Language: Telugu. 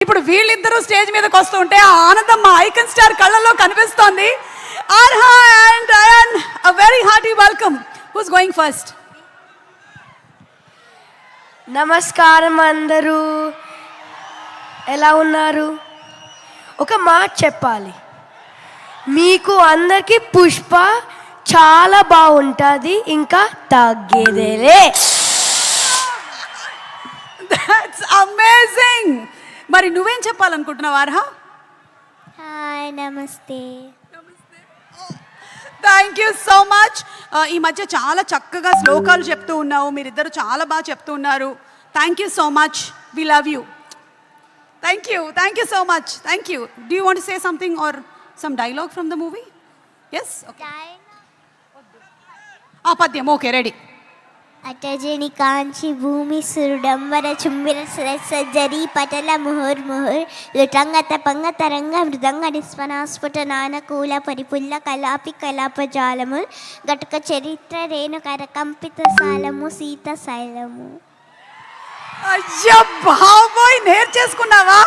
ఇప్పుడు వీళ్ళిద్దరూ స్టేజ్ మీదకి వస్తుంటే ఆ ఆనందం మా ఐకన్ స్టార్ కళ్ళల్లో కనిపిస్తోంది. Arha and Ayaan, a very hearty welcome. Who's going first? నమస్కారం అందరూ, ఎలా ఉన్నారు? ఒక మాట చెప్పాలి, మీకు అందరికీ పుష్ప చాలా బాగుంటుంది, ఇంకా తగ్గేదేలే. That's amazing. మరి నువ్వేం చెప్పాలనుకుంటున్నావు ఆర్హా? హాయ్, నమస్తే. Thank you so much. ఈ మధ్య చాలా చక్కగా శ్లోకాలు చెప్తూ ఉన్నావు, మీరిద్దరు చాలా బాగా చెప్తూ ఉన్నారు. Thank you so much, we love you. Thank you so much. Thank you. Do you want to say something or some dialogue from the movie? Yes, ఆ పద్యం ఓకే, రెడీ. అటజని కాంచి భూమి సురుడంబర చుంబిర సజ్జరి పటల ముహుర్ముహుర్ లుటంగత పంగతరంగ మృదంగ నిస్వనాస్ఫుట నానకూల పరిపుల్ల కలాపి కలాపజాలము గటుక చరిత్ర రేణుకర కంపిత సాలము సీత శైలము. అయ్యో బాబోయ్, నేర్చేసుకున్నావా?